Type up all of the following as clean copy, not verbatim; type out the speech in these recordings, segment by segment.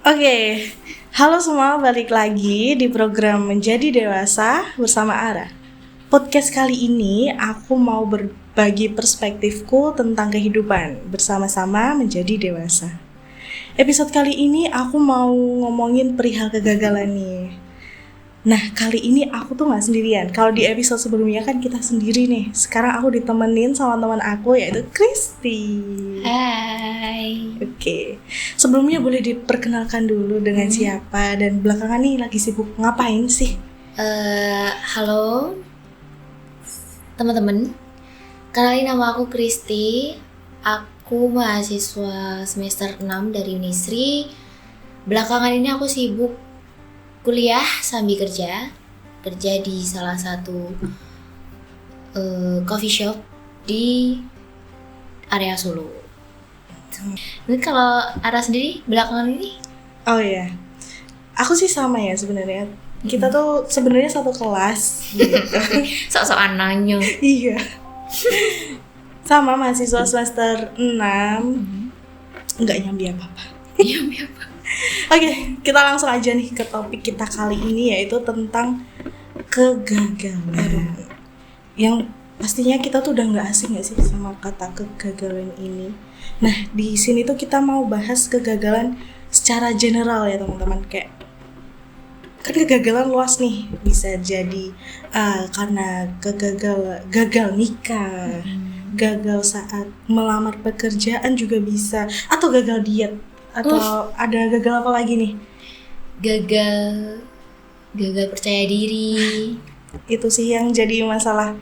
Oke, halo semua, balik lagi di program Menjadi Dewasa bersama Ara. Podcast kali ini aku mau berbagi perspektifku tentang kehidupan bersama-sama menjadi dewasa. Episode kali ini aku mau ngomongin perihal kegagalan nih. Nah, kali ini aku tuh gak sendirian. Kalau di episode sebelumnya kan kita sendiri nih. Sekarang aku ditemenin sama teman aku yaitu Kristi. Hai. Oke, sebelumnya boleh diperkenalkan dulu dengan siapa dan belakangan nih lagi sibuk ngapain sih? Halo teman-teman. Kenalin, nama aku Kristi. Aku mahasiswa semester 6 dari Unisri. Belakangan ini aku sibuk kuliah sambil kerja di salah satu coffee shop di area Solo. Ini kalau Ara sendiri belakangan ini? Oh ya, aku sih sama ya sebenarnya. Kita tuh sebenarnya satu kelas. Gitu. Sok-sokan nanya. Iya. Sama mahasiswa semester 6. Nggak nyambi apa-apa. Iya. Oke, kita langsung aja nih ke topik kita kali ini, yaitu tentang kegagalan. Yang pastinya kita tuh udah nggak asing nggak sih sama kata kegagalan ini. Nah, di sini tuh kita mau bahas kegagalan secara general ya teman-teman. Kayak kan kegagalan luas nih, bisa jadi karena gagal nikah, gagal saat melamar pekerjaan juga bisa, atau gagal diet, atau ada gagal apa lagi nih? Gagal percaya diri. Itu sih yang jadi masalah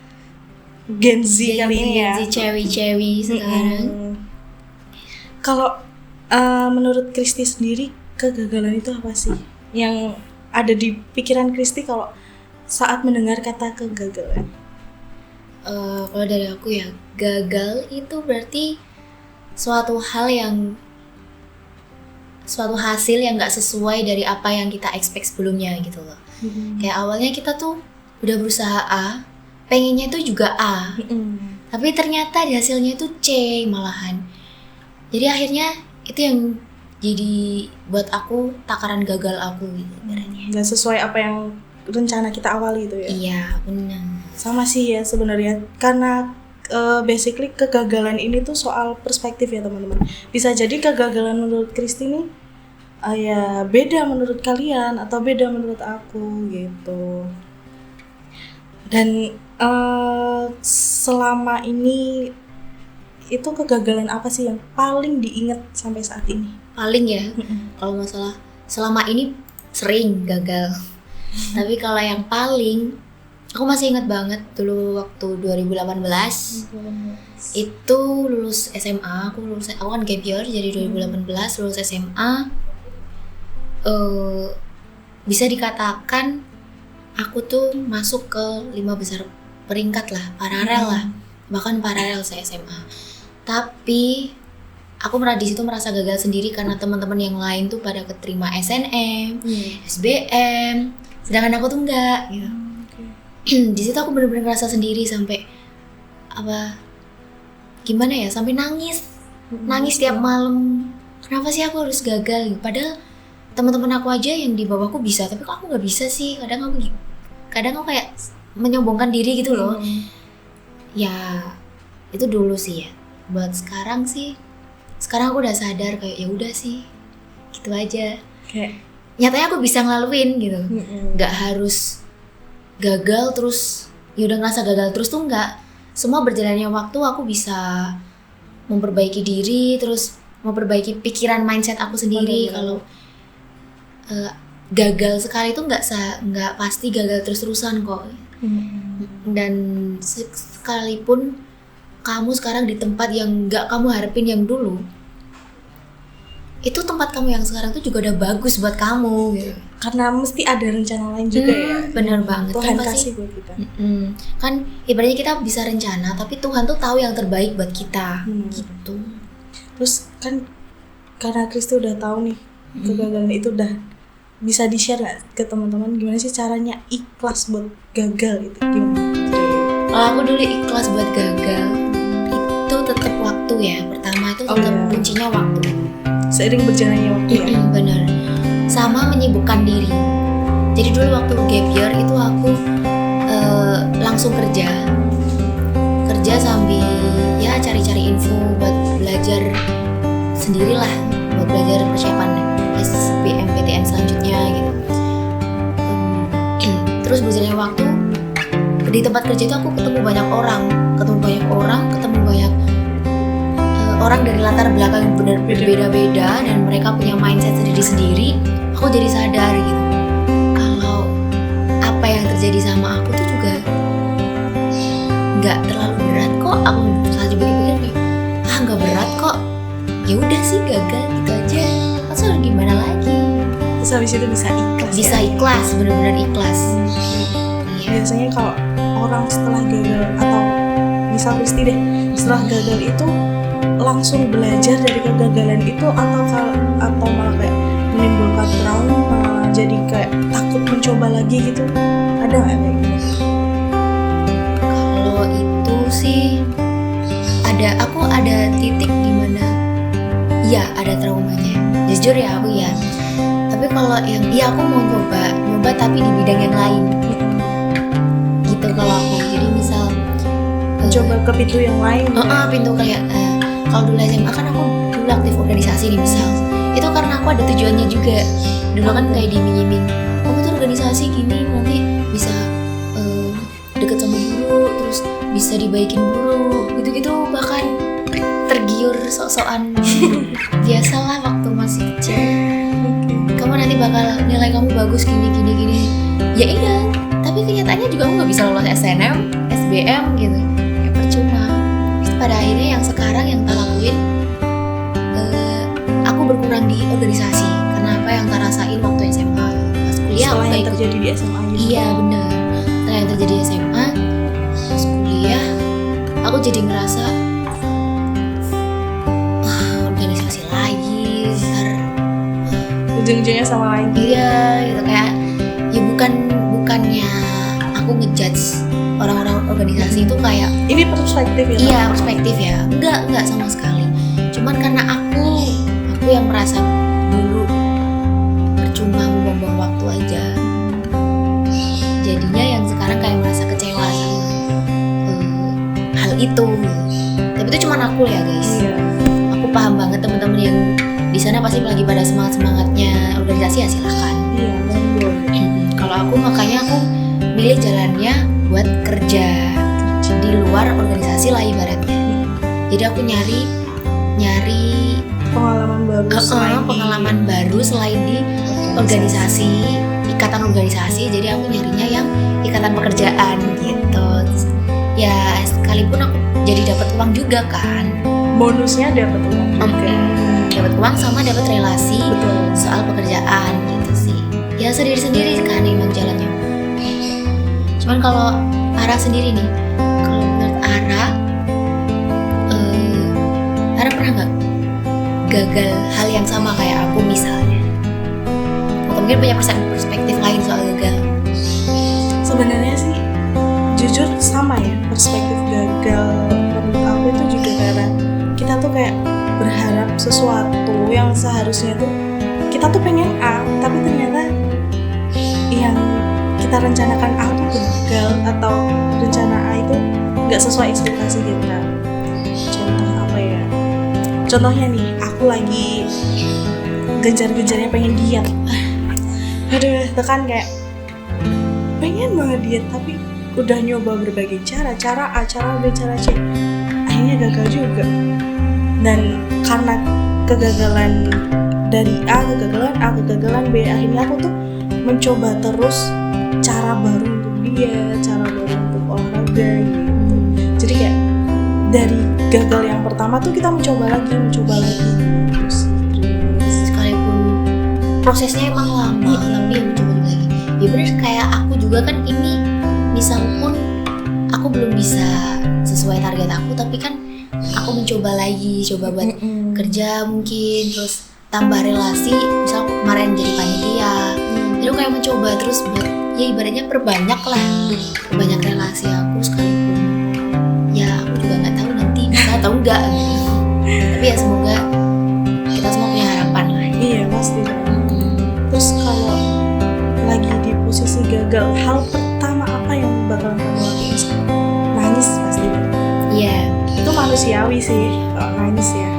Gen Z kali ini ya. Gen Z cewek-cewek sekarang. Kalau menurut Kristi sendiri, kegagalan itu apa sih? Yang ada di pikiran Kristi kalau saat mendengar kata kegagalan? Kalau dari aku ya, gagal itu berarti suatu hasil yang nggak sesuai dari apa yang kita expect sebelumnya gitu loh. Kayak awalnya kita tuh udah berusaha A, pengennya itu juga A, tapi ternyata di hasilnya itu C malahan. Jadi akhirnya itu yang jadi buat aku takaran gagal aku gitu berarti. Nggak sesuai apa yang rencana kita awali itu ya? Iya, benar. Sama sih ya sebenarnya, karena basically kegagalan ini tuh soal perspektif ya teman-teman. Bisa jadi kegagalan menurut Kristi nih ya beda menurut kalian atau beda menurut aku gitu. Dan selama ini itu kegagalan apa sih yang paling diingat sampai saat ini? Paling ya, kalau masalah selama ini sering gagal. Tapi kalau yang paling, aku masih ingat banget dulu waktu 2018 itu lulus SMA. Aku kan gap year, jadi 2018 lulus SMA. Bisa dikatakan aku tuh masuk ke 5 besar peringkat lah, paralel lah, bahkan paralel saya SMA. Tapi aku di situ merasa gagal sendiri karena teman-teman yang lain tuh pada keterima SNM, SBM, sedangkan aku tuh enggak gitu. Di situ aku benar-benar ngerasa sendiri sampai gimana ya, sampai nangis tiap malam. Kenapa sih aku harus gagal? Padahal teman-teman aku aja yang di bawahku bisa, tapi kok aku nggak bisa sih? Kadang aku kayak menyombongkan diri gitu loh. Ya itu dulu sih ya. Buat sekarang aku udah sadar kayak ya udah sih, gitu aja. Kayak nyatanya aku bisa ngelaluin gitu. Nggak harus gagal terus ya udah ngerasa gagal terus tuh enggak. Semua berjalannya waktu aku bisa memperbaiki diri, terus memperbaiki pikiran mindset aku sendiri. Kalau gagal sekali itu nggak pasti gagal terus-terusan kok. Dan sekalipun kamu sekarang di tempat yang nggak kamu harapin yang dulu, itu tempat kamu yang sekarang tuh juga udah bagus buat kamu gitu. Karena mesti ada rencana lain juga ya. Bener banget. Tuhan kan kasih buat kita. Kan ibaratnya kita bisa rencana, tapi Tuhan tuh tahu yang terbaik buat kita. Gitu. Terus kan karena Kristi udah tahu nih kegagalan itu, udah bisa di-share gak ke teman-teman gimana sih caranya ikhlas buat gagal itu? Gimana? Kalau aku dulu ikhlas buat gagal itu tetap waktu ya. Pertama itu tetap kuncinya waktu. seiring berjalannya waktu ya. Bener. Sama menyibukkan diri. Jadi dulu waktu gap year itu aku langsung kerja sambil ya cari-cari info buat belajar sendirilah, buat belajar persiapan SBMPTN selanjutnya gitu. Terus berjalannya waktu di tempat kerja itu aku ketemu banyak orang, ketemu banyak orang dari latar belakang yang berbeda-beda dan mereka punya mindset sendiri-sendiri. Aku jadi sadar gitu kalau apa yang terjadi sama aku tuh juga nggak terlalu berat kok. Aku saat dipikir-pikir kayak nggak berat kok, ya udah sih gagal gitu aja, terus harus gimana lagi. Terus habis itu bisa ikhlas, benar-benar ikhlas. Biasanya kalau orang setelah gagal atau misal Risti deh setelah gagal itu langsung belajar dari kegagalan itu atau malah kayak menimbulkan trauma, jadi kayak takut mencoba lagi gitu, ada nggak kayak gitu? Kalau itu sih aku ada titik dimana ya ada traumanya, jujur ya aku ya. Tapi kalau yang aku mau nyoba tapi di bidang yang lain gitu. Kalau aku jadi misal coba ke pintu yang lain pintu kayak kalau dulu SMA kan aku dulu aktif organisasi nih misal, itu karena aku ada tujuannya juga. Dulu kan kayak diiming-iming, kamu tuh organisasi gini nanti bisa deket sama guru, terus bisa dibaikin guru gitu-gitu, bahkan tergiur sok-sokan biasalah waktu masih kecil. Kamu nanti bakal nilai kamu bagus gini ya iya, tapi kenyataannya juga aku nggak bisa lolos SNM, SBM gitu, ya percuma. Pada akhirnya yang sekarang yang tak lakuin, aku berkurang di organisasi karena apa yang tak rasain waktu SMA. Pas kuliah setelah aku yang terjadi di SMA gitu. Iya benar, setelah yang terjadi di SMA, pas kuliah aku jadi ngerasa organisasi lagi, ntar ujung-ujungnya sama lagi. iya gitu, kayak ya bukannya aku ngejudge orang-orang organisasi itu kayak Ini perspektif ya? iya perspektif ya, enggak sama sekali. Cuman karena aku yang merasa dulu percuma membuang waktu aja, jadinya yang sekarang kayak merasa kecewa sama hal itu. Tapi itu cuma aku ya guys. Iya. Aku paham banget teman-teman yang di sana pasti lagi pada semangatnya organisasi, ya silakan. Iya, monggo. Kalau aku makanya aku milih jalannya buat kerja di luar organisasi lah ibaratnya. Jadi aku nyari pengalaman baru selain di organisasi, ikatan organisasi. Jadi aku nyarinya yang ikatan pekerjaan gitu. Ya sekalipun aku jadi dapat uang juga kan. Bonusnya dapat uang juga. Dapat uang sama dapat relasi. Betul. Soal pekerjaan gitu sih. Ya sendiri-sendiri kan emang jalannya. Cuman kalau Ara sendiri nih, kalau menurut Ara pernah nggak gagal hal yang sama kayak aku misalnya? Atau mungkin punya perspektif lain soal gagal? Sebenarnya sih jujur sama ya, perspektif gagal menurut aku itu juga karena kita tuh kayak berharap sesuatu yang seharusnya tuh kita tuh pengen A, tapi ternyata yang kita rencanakan A tuh gagal atau rencana A itu nggak sesuai ekspektasi kita. Contoh apa ya? Contohnya nih, aku lagi gencar-gencarnya pengen diet. Aduh, tekan kayak pengen banget diet, tapi udah nyoba berbagai cara A, cara B, cara C, akhirnya gagal juga. Dan karena kegagalan dari A, kegagalan B, akhirnya aku tuh mencoba terus cara baru untuk diet, cara baru untuk olahraga gitu. Jadi kayak dari gagal yang pertama tuh kita mencoba lagi terus sekalipun prosesnya emang lama, tapi ya mencoba lagi. Ya bener kayak aku juga kan ini, misal pun aku belum bisa sesuai target aku, tapi kan aku mencoba lagi, coba buat kerja mungkin, terus tambah relasi. Misal aku kemarin jadi panitia, jadi aku kayak mencoba terus buat ya ibaratnya perbanyak relasi aku, sekalipun ya aku juga nggak tahu nanti bisa atau enggak gitu. Tapi ya semoga kita semua punya harapan sih kalau nangis ya.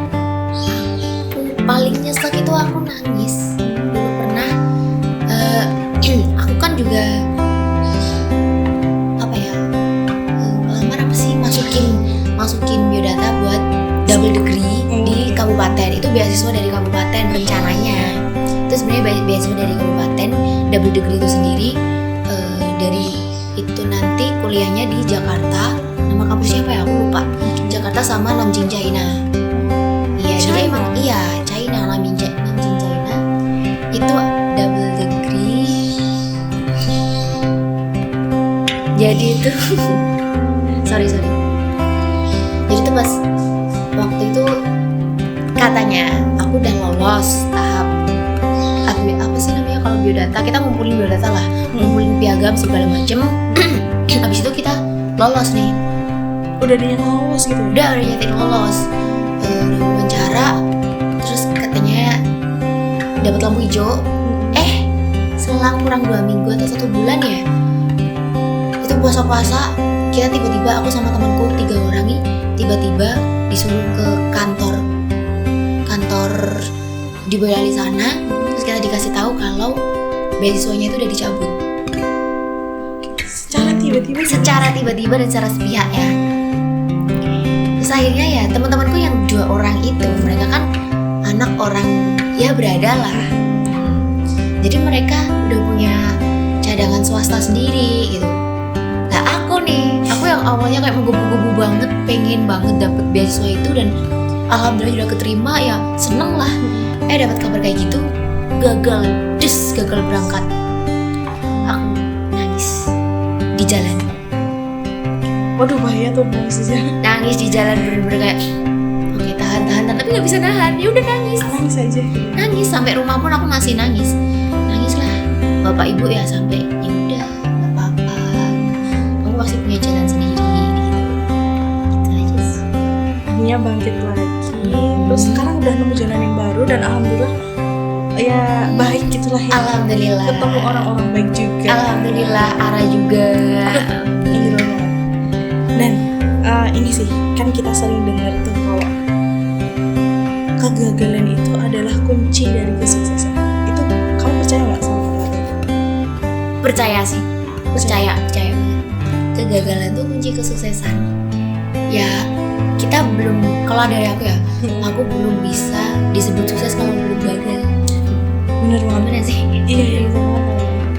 Aku paling nyesek itu aku nangis. Dulu pernah aku kan juga apa ya, ngelamar apa sih, masukin biodata buat double degree di kabupaten. Itu beasiswa dari kabupaten rencananya. Itu sebenarnya beasiswa dari kabupaten. Double degree itu sendiri dari itu nanti kuliahnya di Jakarta. Nama kampusnya apa ya, aku lupa. Jakarta sama Nanjing China. Iya, jadi emang iya China, Nanjing China itu double degree. Jadi itu sorry. Jadi itu pas waktu itu katanya aku udah lolos tahap apa sih namanya kalau biodata, kita ngumpulin biodata lah, ngumpulin piagam segala macem. Habis itu kita lolos nih. Udah dia lolos gitu. Udah nyatain lolos. Wawancara, terus katanya dapat lampu hijau. Selang kurang 2 minggu atau 1 bulan ya, itu puasa-puasa, kita tiba-tiba aku sama temanku 3 orang nih tiba-tiba disuruh ke kantor di Boyolali sana. Terus kita dikasih tahu kalau beasiswanya itu udah dicabut secara tiba-tiba dan secara sepihak ya. Terus akhirnya ya teman-temanku yang 2 orang itu, mereka kan anak orang ya berada lah, jadi mereka udah punya cadangan swasta sendiri gitu. Nah aku yang awalnya kayak menggebu-gebu banget, pengen banget dapet beasiswa itu, dan alhamdulillah udah keterima ya, seneng lah. Dapat kabar kayak gitu, gagal berangkat. Aku nangis di jalan. Waduh, bahaya tuh nangis di jalan. Nangis di jalan bener-bener kayak oke, tahan tapi nggak bisa nahan. Ya udah nangis aja. Nangis sampai rumah pun aku masih nangis lah. Bapak ibu ya sampai ya udah nggak apa-apa, kamu masih punya jalan sendiri gitu aja sih. Akhirnya bangkit lagi. Terus sekarang udah nemu jalan yang baru dan alhamdulillah ya baik gitulah ya. Alhamdulillah. Ketemu orang-orang baik juga. Alhamdulillah, Ara juga. Dan ini sih kan kita sering dengar tuh kalau kegagalan itu adalah kunci dari kesuksesan. Itu kamu percaya nggak sama kata itu? Percaya sih, percaya banget. Kegagalan tuh kunci kesuksesan. Ya kita belum, kalau dari aku ya, aku belum bisa disebut sukses kalau belum gagal. Bener banget. Bener sih. Iya.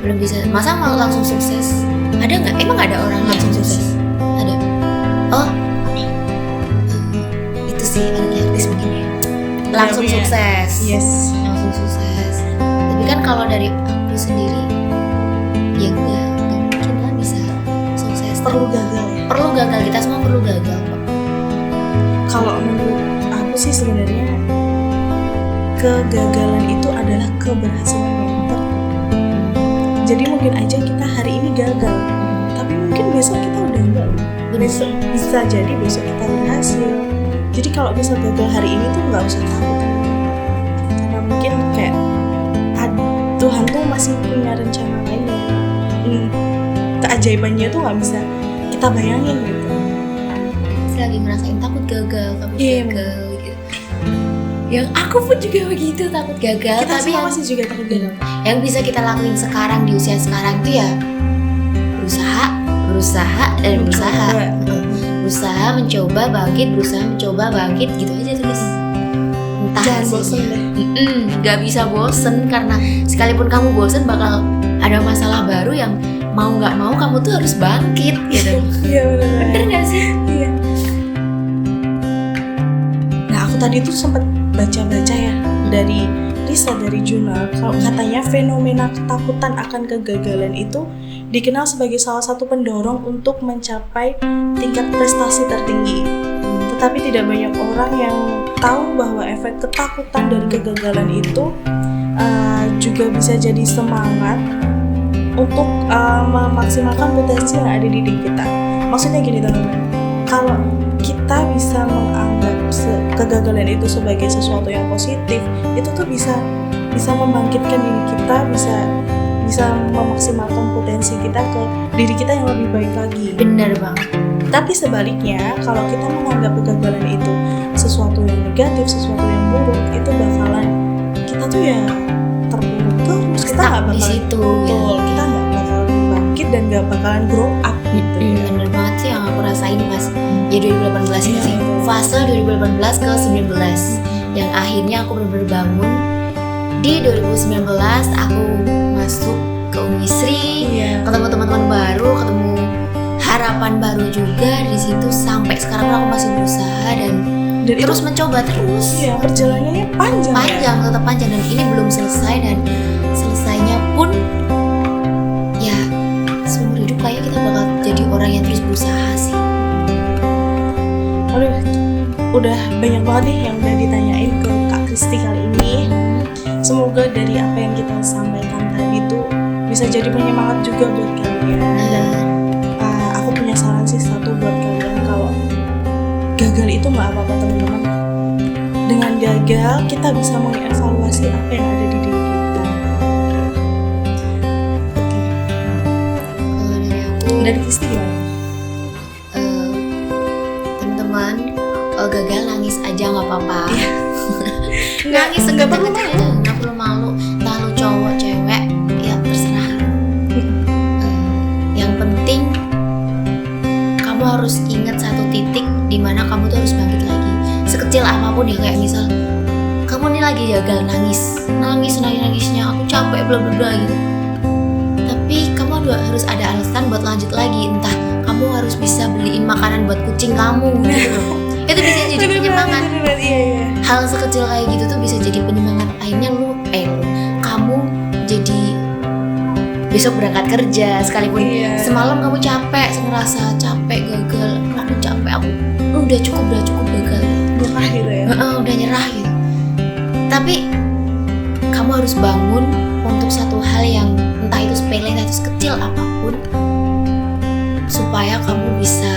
Belum bisa. Masa mau langsung sukses? Ada nggak? Emang ada orang langsung sukses? Ada. Oh, itu sih artis mungkin ya. Langsung sukses. Yes. Langsung sukses. Tapi kan kalau dari aku sendiri, ya enggak mungkin lah bisa sukses. Perlu gagal ya. Perlu gagal, kita semua perlu gagal kok. Kalau menurut aku sih sebenarnya kegagalan itu adalah keberhasilan yang tertentu. Jadi mungkin aja kita hari ini gagal, tapi mungkin besok kita udah enggak. Besok bisa jadi besok kita berhasil. Jadi kalau bisa gagal hari ini tuh nggak usah takut, karena mungkin kayak Tuhan tuh masih punya rencana lain yang keajaibannya tuh nggak bisa kita bayangin gitu. Lagi ngerasain takut gagal gitu. Yang aku pun juga begitu, takut gagal. Kita tapi semua masih juga takut gagal. Yang bisa kita lakuin sekarang di usia sekarang tuh ya berusaha mencoba bangkit gitu aja terus. Entah jangan bosen deh. Gak bisa bosen, karena sekalipun kamu bosen bakal ada masalah baru yang mau nggak mau kamu tuh harus bangkit gitu. Iya bener nggak sih? Iya. Nah aku tadi tuh sempat baca-baca ya dari riset dari jurnal, kalau katanya fenomena ketakutan akan kegagalan itu dikenal sebagai salah satu pendorong untuk mencapai tingkat prestasi tertinggi. Tetapi tidak banyak orang yang tahu bahwa efek ketakutan dari kegagalan itu juga bisa jadi semangat untuk memaksimalkan potensi yang ada di diri kita. Maksudnya gini teman-teman, kalau kita bisa menganggap kegagalan itu sebagai sesuatu yang positif, itu tuh bisa membangkitkan diri kita, bisa bisa memaksimalkan potensi kita ke diri kita yang lebih baik lagi. Bener banget. Tapi sebaliknya, kalau kita menganggap kegagalan itu sesuatu yang negatif, sesuatu yang buruk, itu bakalan kita tuh ya terpuruk terus. Kita nggak Stuck di bakalan situ, betul, ya. kita nggak bakalan bangkit dan nggak bakalan grow up gitu ya. Bener banget sih yang aku rasain pas ya 2018 ini Iya, sih. betul. Fase 2018 ke 19 yang akhirnya aku benar-benar bangun di 2019. Aku masuk ke Unisri, Iya. ketemu teman-teman baru, ketemu harapan baru juga di situ. Sampai sekarang aku masih berusaha dan Dan terus mencoba terus. iya, perjalanannya panjang. Panjang, tetap panjang, dan ini belum selesai, dan selesainya pun ya seumur hidup kayak kita bakal jadi orang yang terus berusaha sih. Aduh, udah banyak banget nih yang udah ditanyain ke Kak Kristi kali ini. Semoga dari apa yang kita sampaikan tadi tuh bisa jadi penyemangat juga buat kalian. Dan aku punya saran sih satu buat kalian, kalau gagal itu nggak apa-apa teman-teman. Dengan gagal kita bisa mengevaluasi apa yang ada di diri kita. Kalau dari aku, Dari Kristi gimana? teman-teman, kalau gagal nangis aja nggak apa-apa. Nangis nggak perlu sekencang aja, nggak perlu malu. Entah lu cowok cewek, ya terserah lu. Yang penting kamu harus ingat satu titik di mana kamu tuh harus bangkit lagi. Sekecil apapun ya, kayak misal kamu nih lagi gagal, nangisnya aku capek bla bla bla gitu. Tapi kamu harus ada alasan buat lanjut lagi. Entah kamu harus bisa beliin makanan buat kucing kamu gitu loh. Itu bisa jadi penyemangat. Iya. Hal sekecil kayak gitu tuh bisa jadi penyemangat. Akhirnya kamu jadi besok berangkat kerja, sekalipun Iya. semalam kamu capek, ngerasa capek, gagal, aku capek, aku udah cukup gagal, Nyerah gitu ya. udah nyerah gitu. Tapi kamu harus bangun untuk satu hal yang entah itu sepele, entah itu sekecil apapun, supaya kamu bisa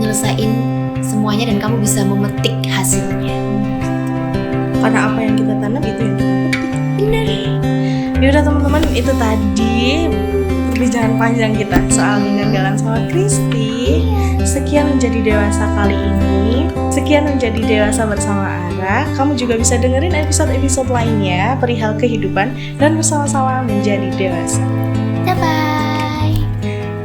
nyelesain semuanya dan kamu bisa memetik hasilnya. Karena apa yang kita tanam itu yang kita petik. Bener. Yaudah teman-teman, itu tadi perbincangan panjang kita soal kegagalan sama Kristi. Sekian menjadi dewasa kali ini. Sekian menjadi dewasa bersama Ara. Kamu juga bisa dengerin episode-episode lainnya perihal kehidupan dan bersama-sama menjadi dewasa. Dadah.